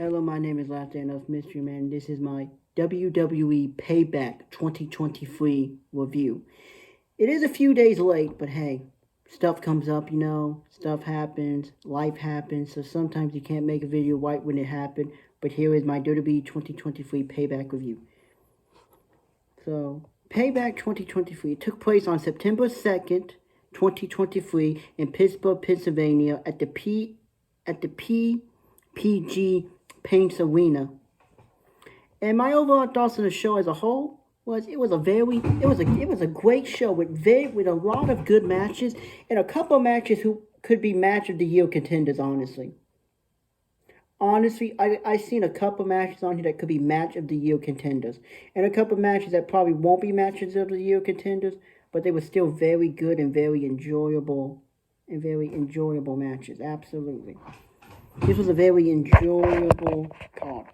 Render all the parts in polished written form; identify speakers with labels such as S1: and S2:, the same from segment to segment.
S1: Hello, my name is Last Day of Mystery Man. This is my WWE Payback 2023 review. It is a few days late, but hey, stuff comes up, stuff happens, life happens, so sometimes you can't make a video right when it happened, but here is my WWE 2023 Payback review. So, Payback 2023 took place on September 2nd, 2023 in Pittsburgh, Pennsylvania at the PPG Paints Arena. And my overall thoughts on the show as a whole was it was a great show with a lot of good matches and a couple of matches who could be match of the year contenders. Honestly, I seen a couple matches on here that could be match of the year contenders, and a couple matches that probably won't be matches of the year contenders, but they were still very good and very enjoyable matches. Absolutely. This was a very enjoyable card.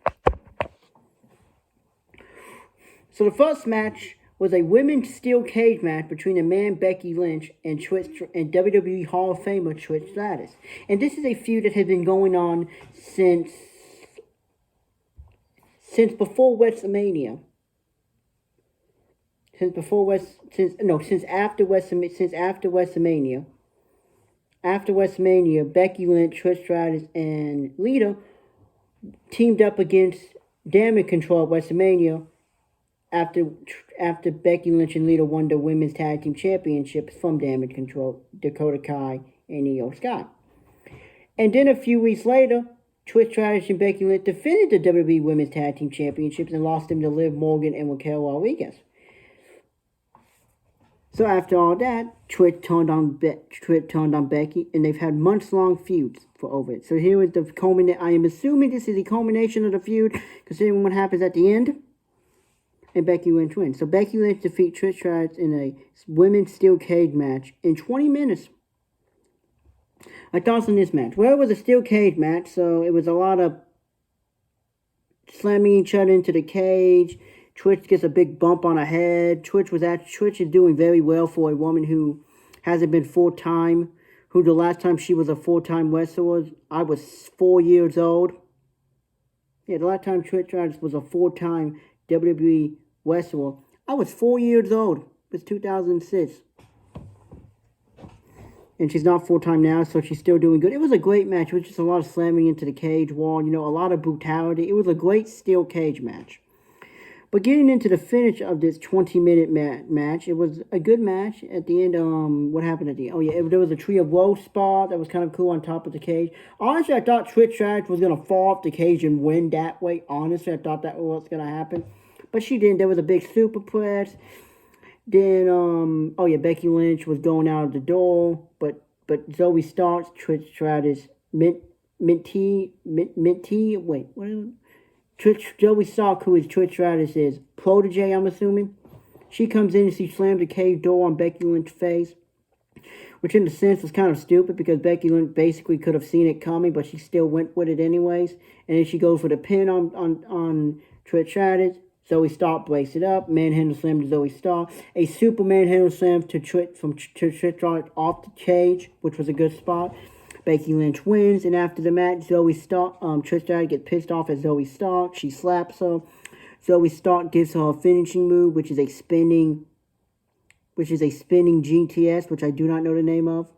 S1: So the first match was a women's steel cage match between the man Becky Lynch and WWE Hall of Famer Trish Stratus. And this is a feud that has been going on since before WrestleMania. Since after WrestleMania. After WrestleMania, Becky Lynch, Trish Stratus, and Lita teamed up against Damage Control at WrestleMania after Becky Lynch and Lita won the Women's Tag Team Championships from Damage Control, Dakota Kai, and Io Sky. And then a few weeks later, Trish Stratus and Becky Lynch defended the WWE Women's Tag Team Championships and lost them to Liv Morgan and Raquel Rodriguez. So after all that, Trish turned on Becky, and they've had months-long feuds for over it. So here is the culmination. I am assuming this is the culmination of the feud, considering what happens at the end. And Becky Lynch wins. So Becky Lynch defeats Trish Stratus in a women's steel cage match in 20 minutes. My thoughts on this match. Well, it was a steel cage match, so it was a lot of slamming each other into the cage. Trish gets a big bump on her head. Trish is doing very well for a woman who hasn't been full-time, who the last time she was a full-time wrestler, I was 4 years old. Yeah, the last time Trish Stratus was a full-time WWE wrestler, I was 4 years old. It was 2006. And she's not full-time now, so she's still doing good. It was a great match. It was just a lot of slamming into the cage wall, a lot of brutality. It was a great steel cage match. But getting into the finish of this 20-minute match, it was a good match. At the end, what happened at the end? Oh, yeah, there was a tree of woe spot that was kind of cool on top of the cage. Honestly, I thought Trish Stratus was going to fall off the cage and win that way. Honestly, I thought that was what's going to happen. But she didn't. There was a big superplex. Then, Becky Lynch was going out of the door. But Zoe Starks, Trish Stratus, Zoe Stark, who is Trish Stratus' protege, I'm assuming. She comes in and she slams the cage door on Becky Lynch's face, which in a sense was kind of stupid because Becky Lynch basically could have seen it coming, but she still went with it anyways. And then she goes for the pin on Trish Stratus. Zoe Stark breaks it up. Manhandle slam to Zoe Stark. A super manhandle slam to Trish Stratus off the cage, which was a good spot. Becky Lynch wins, and after the match, Trish Stratus gets pissed off at Zoe Stark. She slaps her. Zoe Stark gives her a finishing move, which is a spinning GTS, which I do not know the name of.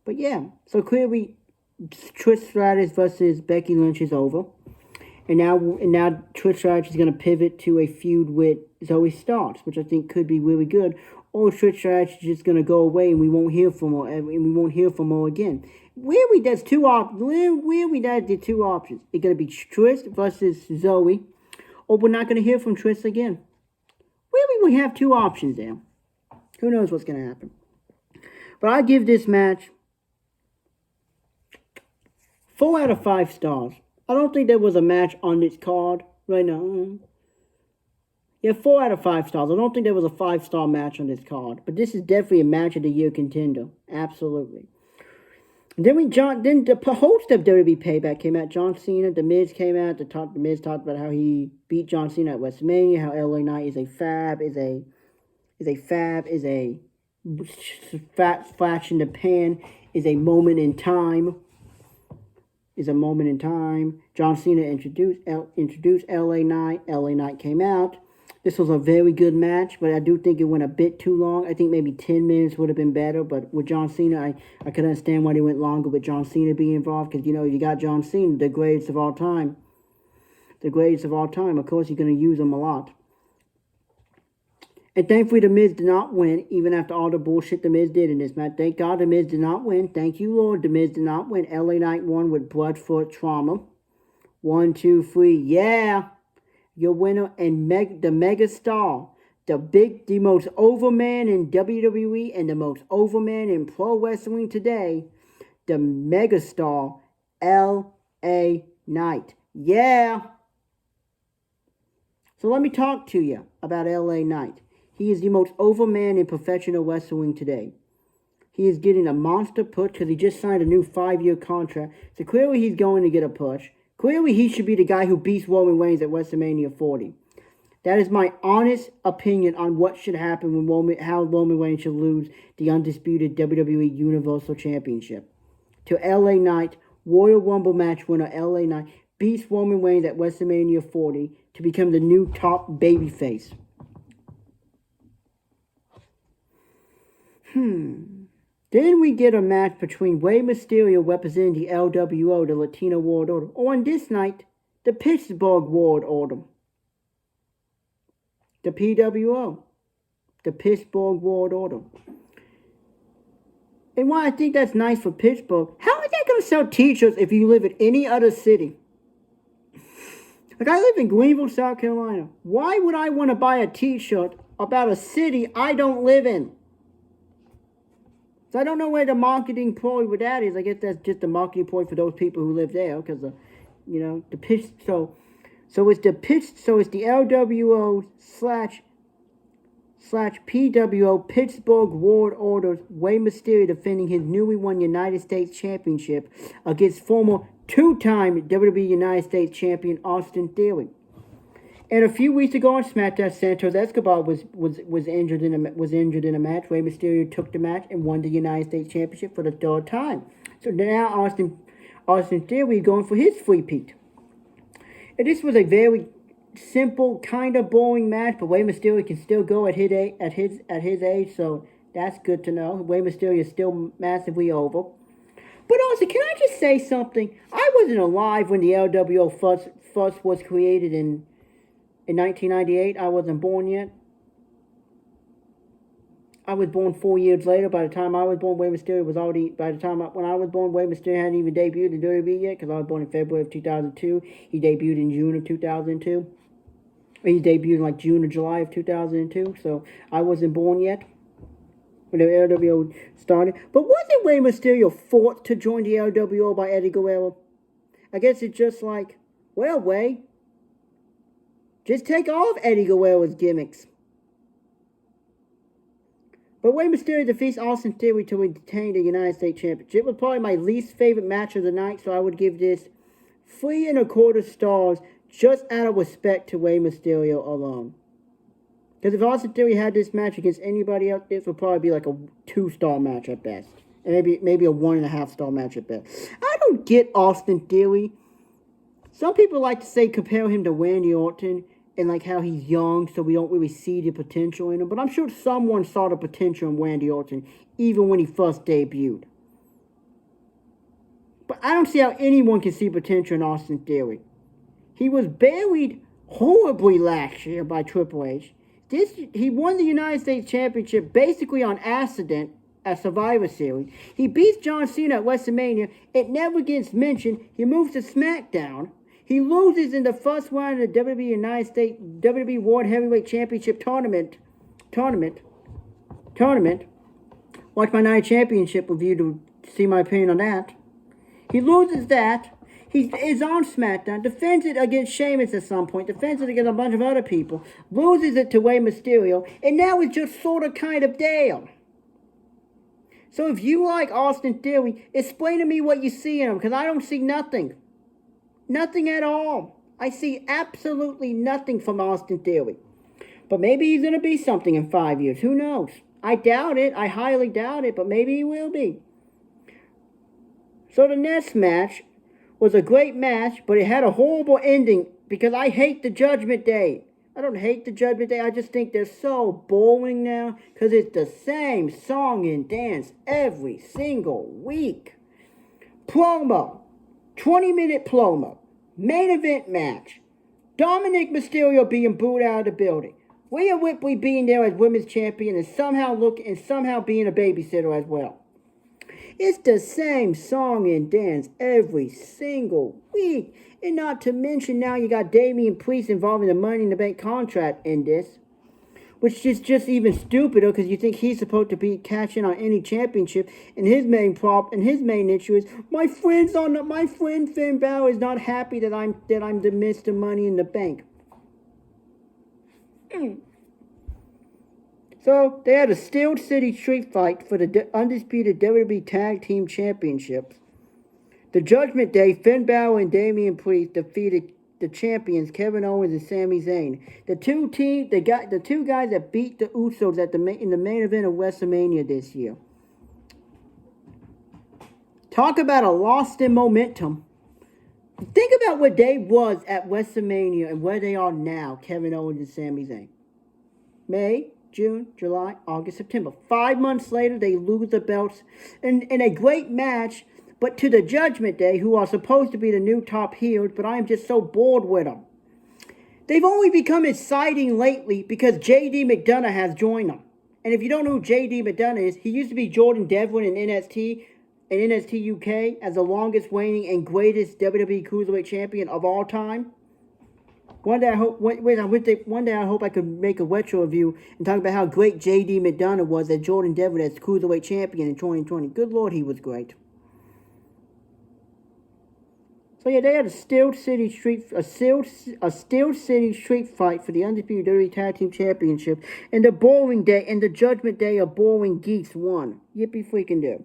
S1: But yeah, so clearly, Trish Stratus versus Becky Lynch is over, and now Trish Stratus is going to pivot to a feud with Zoe Stark, which I think could be really good. Or Trish Stratus is just going to go away and we won't hear from her again. Weirdly, there's two options. It's going to be Trish versus Zoe, or we're not going to hear from Trish again. Weirdly, we have two options there. Who knows what's going to happen. But I give this match 4 out of 5 stars. I don't think there was a match on this card right now. Yeah, 4 out of 5 stars. I don't think there was a 5-star match on this card. But this is definitely a match of the year contender. Absolutely. Then the host of WWE Payback came out, John Cena. The Miz came out. The Miz talked about how he beat John Cena at WrestleMania, how LA Knight is a flash in the pan, is a moment in time. is a moment in time. John Cena introduced LA Knight. LA Knight came out. This was a very good match, but I do think it went a bit too long. I think maybe 10 minutes would have been better, but with John Cena, I could understand why they went longer with John Cena being involved, because, you got John Cena, the greatest of all time. The greatest of all time. Of course, you're going to use him a lot. And thankfully, The Miz did not win, even after all the bullshit The Miz did in this match. Thank God The Miz did not win. Thank you, Lord. The Miz did not win. LA Knight won with bloodfoot trauma. 1, 2, 3. Yeah. Your winner and the mega star. The most over man in WWE and the most over man in pro wrestling today. The mega star, LA Knight. Yeah. So let me talk to you about LA Knight. He is the most over man in professional wrestling today. He is getting a monster push because he just signed a new 5-year contract. So clearly he's going to get a push. Clearly he should be the guy who beats Roman Reigns at WrestleMania 40. That is my honest opinion on what should happen when how Roman Reigns should lose the undisputed WWE Universal Championship. To LA Knight, Royal Rumble match winner LA Knight beats Roman Reigns at WrestleMania 40 to become the new top babyface. Then we get a match between Rey Mysterio representing the LWO, the Latino World Order, or on this night, the Pittsburgh World Order. The PWO. The Pittsburgh World Order. And why I think that's nice for Pittsburgh, how are they going to sell t-shirts if you live in any other city? Like, I live in Greenville, South Carolina. Why would I want to buy a t-shirt about a city I don't live in? So I don't know where the marketing ploy with that is. I guess that's just the marketing ploy for those people who live there, because the pitch. So it's the LWO slash PWO Pittsburgh World Order's Rey Mysterio defending his newly won United States Championship against former 2-time WWE United States Champion Austin Theory. And a few weeks ago on SmackDown, Santos Escobar was injured in a match. Rey Mysterio took the match and won the United States Championship for the 3rd time. So now Austin Theory is going for his three-peat. And this was a very simple, kind of boring match, but Rey Mysterio can still go at his age, so that's good to know. Rey Mysterio is still massively over. But also, can I just say something? I wasn't alive when the LWO first was created in 1998. I wasn't born yet. I was born 4 years later. By the time I was born, Rey Mysterio was already... when I was born, Rey Mysterio hadn't even debuted in WWE yet, because I was born in February of 2002. He debuted in June of 2002. He debuted in like June or July of 2002, so I wasn't born yet when the LWO started. But wasn't Rey Mysterio forced to join the LWO by Eddie Guerrero? I guess it's just like, well, Rey, just take off Eddie Guerrero's gimmicks. But Rey Mysterio defeats Austin Theory to retain the United States Championship. It was probably my least favorite match of the night, so I would give this 3 1/4 stars just out of respect to Rey Mysterio alone. Because if Austin Theory had this match against anybody else, this would probably be like a 2-star match at best. And maybe a 1.5-star match at best. I don't get Austin Theory. Some people like to say compare him to Randy Orton and like how he's young, so we don't really see the potential in him. But I'm sure someone saw the potential in Randy Orton even when he first debuted. But I don't see how anyone can see potential in Austin Theory. He was buried horribly last year by Triple H. He won the United States Championship basically on accident at Survivor Series. He beats John Cena at WrestleMania. It never gets mentioned. He moves to SmackDown. He loses in the first round of the WWE United States WWE World Heavyweight Championship tournament. Watch my night championship review to see my opinion on that. He loses that. He is on SmackDown, defends it against Sheamus at some point, defends it against a bunch of other people, loses it to Rey Mysterio, and now it's just sort of kind of down. So if you like Austin Theory, explain to me what you see in him, because I don't see nothing. Nothing at all. I see absolutely nothing from Austin Theory. But maybe he's going to be something in 5 years. Who knows? I doubt it. I highly doubt it, but maybe he will be. So the next match was a great match, but it had a horrible ending because I hate the Judgment Day. I don't hate the Judgment Day. I just think they're so boring now because it's the same song and dance every single week. Promo. 20-minute promo. Main event match. Dominic Mysterio being booed out of the building. Rhea Ripley being there as women's champion and somehow being a babysitter as well. It's the same song and dance every single week. And not to mention now you got Damian Priest involving the Money in the Bank contract in this. Which is just even stupider because you think he's supposed to be catching on any championship. And his main issue is my friend Finn Balor is not happy that I'm the Mr. Money in the Bank. So they had a Steel City street fight for the undisputed WWE Tag Team Championships. The Judgment Day, Finn Balor and Damian Priest defeated the champions Kevin Owens and Sami Zayn. The two guys that beat the Usos in the main event of WrestleMania this year. Talk about a lost in momentum. Think about where they was at WrestleMania and where they are now, Kevin Owens and Sami Zayn. May, June, July, August, September. 5 months later, they lose the belts in a great match, but to the Judgment Day, who are supposed to be the new top heels, but I am just so bored with them. They've only become exciting lately because J.D. McDonough has joined them. And if you don't know who J.D. McDonough is, he used to be Jordan Devlin in NXT UK as the longest reigning and greatest WWE Cruiserweight champion of all time. One day I hope I could make a retro review and talk about how great J.D. McDonough was as Jordan Devlin as Cruiserweight champion in 2020. Good Lord, he was great. So yeah, they had a Steel City street fight for the undisputed WWE Tag Team Championship, and the Judgment Day of boring geeks won. Yippee freaking do.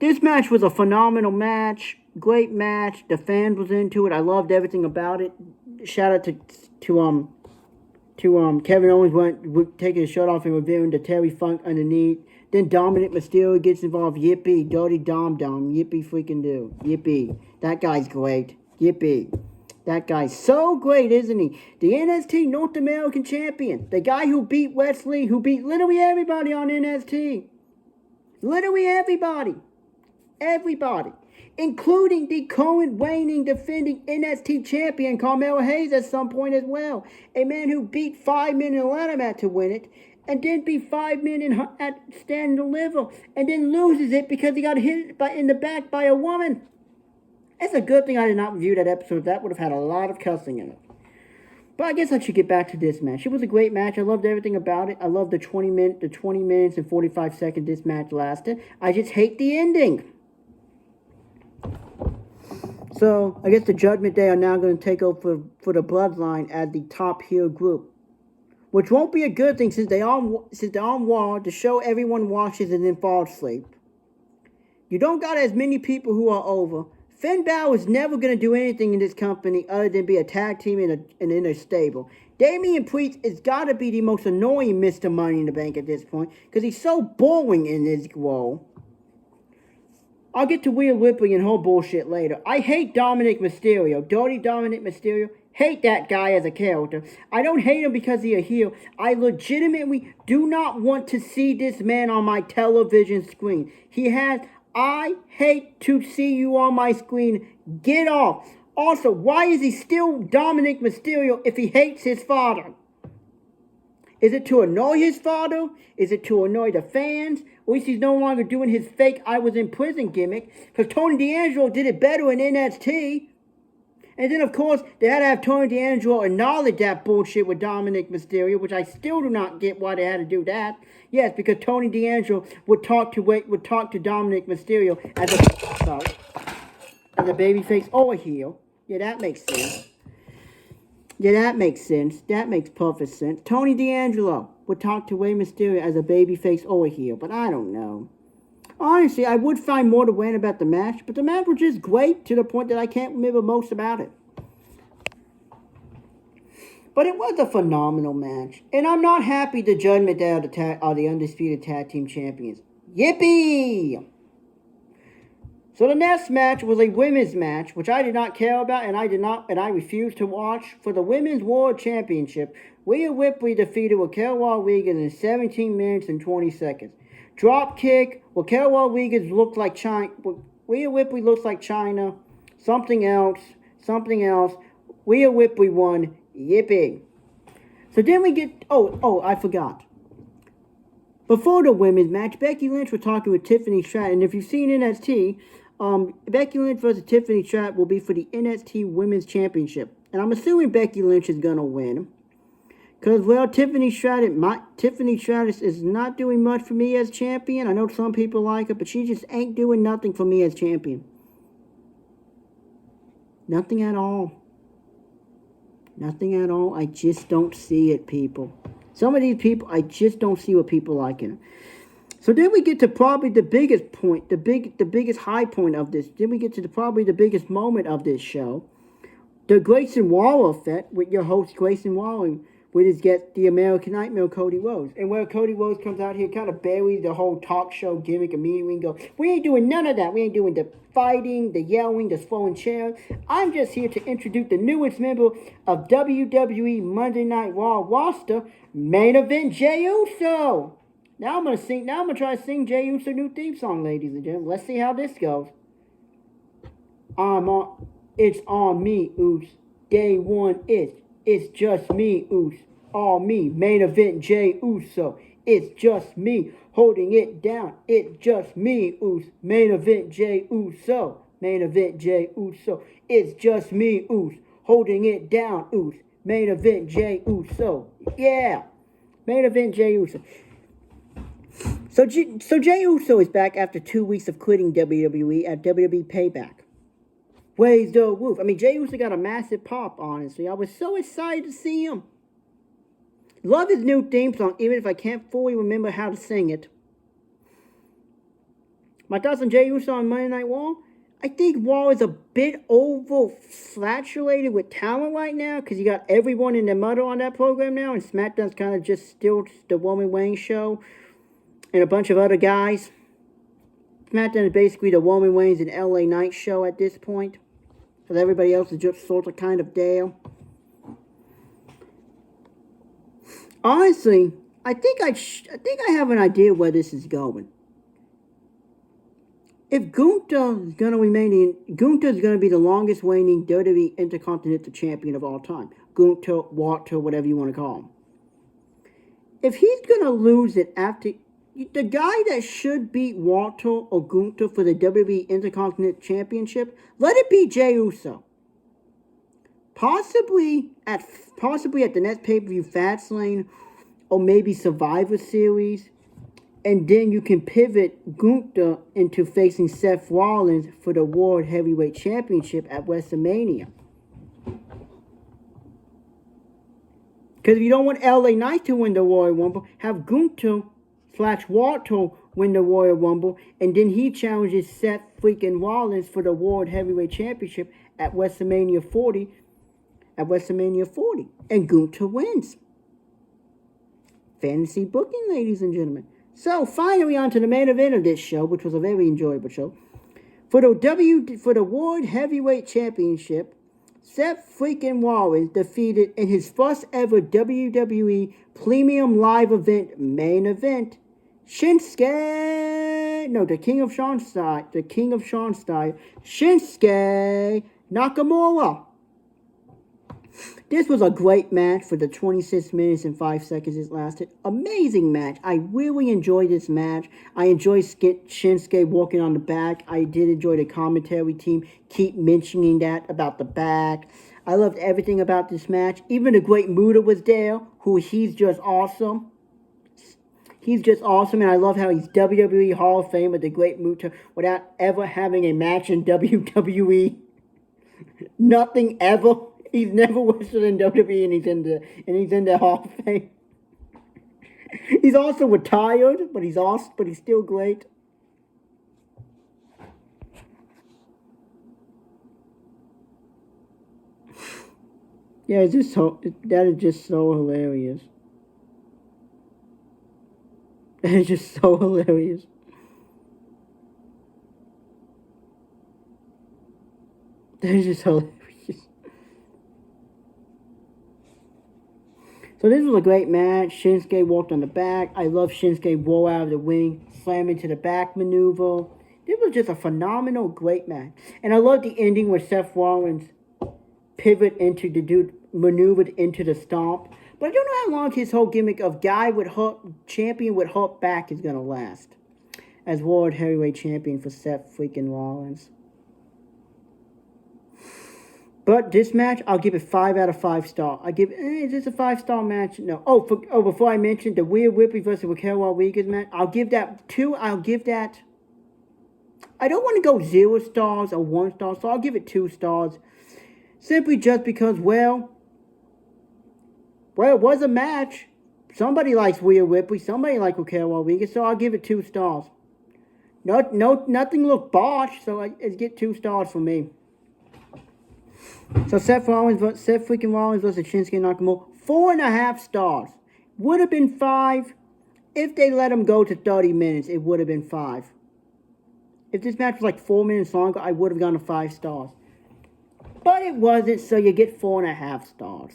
S1: This match was a phenomenal match, great match. The fans was into it. I loved everything about it. Shout out to Kevin Owens taking his shirt off and revealing the Terry Funk underneath. Then Dominic Mysterio gets involved. Yippee, Dirty Dom Dom. Yippee freaking do. Yippee. That guy's great. Yippee. That guy's so great, isn't he? The NXT North American Champion. The guy who beat Wesley, who beat literally everybody on NXT. Literally everybody. Everybody. Including the current reigning defending NXT champion Carmelo Hayes at some point as well. A man who beat 5 men in a ladder match to win it. And then beat 5 men at Stand and Deliver. And then loses it because he got hit in the back by a woman. It's a good thing I did not review that episode. That would have had a lot of cussing in it. But I guess I should get back to this match. It was a great match. I loved everything about it. I loved the 20 minutes and 45 seconds this match lasted. I just hate the ending. So, I guess the Judgment Day are now going to take over for the Bloodline as the top heel group. Which won't be a good thing since they're on Raw. The show everyone watches and then falls asleep. You don't got as many people who are over. Finn Balor is never going to do anything in this company other than be a tag team in a stable. Damian Priest has got to be the most annoying Mr. Money in the Bank at this point because he's so boring in his role. I'll get to Rhea Ripley and her bullshit later. I hate Dominic Mysterio. Dirty Dominic Mysterio. Hate that guy as a character. I don't hate him because he's a heel. I legitimately do not want to see this man on my television screen. I hate to see you on my screen. Get off. Also, why is he still Dominic Mysterio if he hates his father? Is it to annoy his father? Is it to annoy the fans? At least he's no longer doing his fake I was in prison gimmick. Because Tony D'Angelo did it better in NXT. And then, of course, they had to have Tony D'Angelo acknowledge that bullshit with Dominic Mysterio, which I still do not get why they had to do that. Yes, because Tony D'Angelo would talk to Dominic Mysterio as a babyface or a heel. Yeah, that makes sense. That makes perfect sense. Tony D'Angelo would talk to Rey Mysterio as a babyface or a heel, but I don't know. Honestly, I would find more to rant about the match, but the match was just great to the point that I can't remember most about it. But it was a phenomenal match, and I'm not happy the Judgment Day are the undisputed tag team champions. Yippee! So the next match was a women's match, which I did not care about, and I refused to watch. For the Women's World Championship, Rhea Ripley defeated Raquel Rodriguez in 17 minutes and 20 seconds. Drop kick. Raquel Rodriguez looked like China. Rhea Ripley looks like China. Something else. Rhea Ripley won. Yippee. So then we get. I forgot. Before the women's match, Becky Lynch was talking with Tiffany Stratton, and if you've seen NXT, Becky Lynch versus Tiffany Stratton will be for the NXT Women's Championship. And I'm assuming Becky Lynch is going to win. Because, well, Tiffany Stratton is not doing much for me as champion. I know some people like her, but she just ain't doing nothing for me as champion. Nothing at all. Nothing at all. I just don't see it, people. Some of these people, I just don't see what people like in it. So then we get to probably the biggest point, the biggest high point of this. Then we get to probably the biggest moment of this show. The Grayson Waller effect with your host Grayson Waller, with his guest, the American Nightmare, Cody Rhodes. And where Cody Rhodes comes out here, kind of buries the whole talk show gimmick immediately and goes, we ain't doing none of that. We ain't doing the fighting, the yelling, the throwing chairs. I'm just here to introduce the newest member of WWE Monday Night Raw roster, Main Event Jey Uso. Now I'm gonna try to sing Jey Uso new theme song, ladies and gentlemen. Let's see how this goes. It's on me, Uso. Day one it's just me, Uso. All me. Main Event Jey Uso. It's just me holding it down. It's just me, Uso. Main Event Jey Uso. Main Event Jey Uso. It's just me, Uso. Holding it down, Uso. Main Event Jey Uso. Yeah. Main Event Jey Uso. So Jey Uso is back after 2 weeks of quitting WWE at WWE Payback. Raise the roof. I mean, Jey Uso got a massive pop, honestly. I was so excited to see him. Love his new theme song, even if I can't fully remember how to sing it. My thoughts on Jey Uso on Monday Night Raw? I think Raw is a bit oversaturated with talent right now, because you got everyone in their mother on that program now, and SmackDown's kind of just still the Roman Reigns show, and a bunch of other guys. SmackDown is basically the Roman Reigns and LA Knight show at this point. Because everybody else is just sort of kind of there. Honestly, I think I have an idea where this is going. If Gunther is going to be the longest reigning WWE Intercontinental Champion of all time. Gunther, Walter, whatever you want to call him. If he's going to lose it after... The guy that should beat Walter or Gunther for the WWE Intercontinental Championship, let it be Jey Uso. Possibly at the next pay-per-view Fastlane, or maybe Survivor Series, and then you can pivot Gunther into facing Seth Rollins for the World Heavyweight Championship at WrestleMania. Because if you don't want LA Knight to win the Royal Rumble, have Gunther / Walter win the Royal Rumble, and then he challenges Seth freaking Rollins for the World Heavyweight Championship at WrestleMania 40. And Gunther wins. Fantasy booking, ladies and gentlemen. So, finally on to the main event of this show, which was a very enjoyable show. For the World Heavyweight Championship, Seth freaking Rollins defeated in his first ever WWE Premium Live Event main event, the King of Sean Style, Shinsuke Nakamura. This was a great match for the 26 minutes and 5 seconds it lasted. Amazing match. I really enjoyed this match. I enjoyed Shinsuke walking on the back. I did enjoy the commentary team keep mentioning that about the back. I loved everything about this match. Even the Great Muta was there, he's just awesome. He's just awesome, and I love how he's WWE Hall of Fame with the Great Muta without ever having a match in WWE. Nothing ever. He's never wrestled in WWE, and he's in the Hall of Fame. He's also retired, but he's still great. Yeah, that is just so hilarious. That is just so hilarious. is just hilarious. So this was a great match. Shinsuke walked on the back. I love Shinsuke roll out of the ring, slam into the back maneuver. This was just a phenomenal, great match. And I love the ending where Seth Rollins maneuvered into the stomp. But I don't know how long his whole gimmick of champion with hurt back is going to last. As World Heavyweight Champion for Seth freaking Rollins. But this match, I'll give it 5 out of 5 stars. Is this a 5-star match? No. Before I mentioned the Rhea Ripley versus Raquel Rodriguez match, I'll give that 2. I don't want to go 0 stars or 1 star, so I'll give it 2 stars. Simply just because, well, it was a match. Somebody likes Rhea Ripley, somebody likes Raquel Rodriguez, so I'll give it 2 stars. Nothing looked botched, so it's get 2 stars for me. So Seth Rollins versus Shinsuke Nakamura, 4.5 stars. Would have been 5 if they let him go to 30 minutes. It would have been 5. If this match was like 4 minutes longer, I would have gone to 5 stars. But it wasn't, so you get 4.5 stars.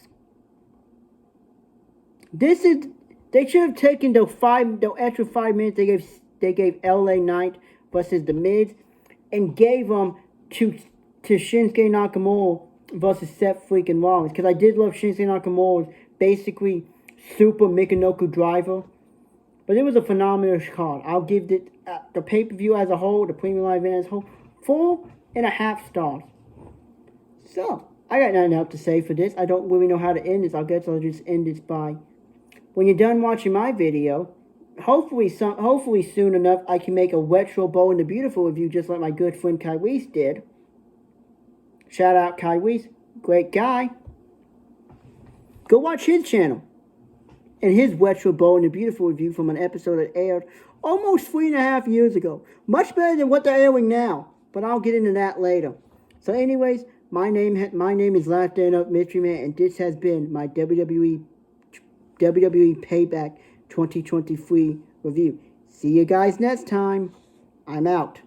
S1: They should have taken the extra 5 minutes they gave LA Knight versus The Miz and gave them to Shinsuke Nakamura versus Seth freaking Rollins. Because I did love Shinsuke Nakamura's basically super Michinoku driver. But it was a phenomenal card. I'll give it, the pay-per-view as a whole, the premium live event as a whole, 4.5 stars. So, I got nothing else to say for this. I don't really know how to end this. I guess I'll just end this by, when you're done watching my video, hopefully soon enough, I can make a retro Bold and the Beautiful review just like my good friend Kai Weiss did. Shout out Kai Weiss, great guy. Go watch his channel and his retro Bold and the Beautiful review from an episode that aired almost 3.5 years ago. Much better than what they're airing now, but I'll get into that later. So anyways, my name is Last Day Up Mystery Man, and this has been my WWE Payback 2023 review. See you guys next time. I'm out.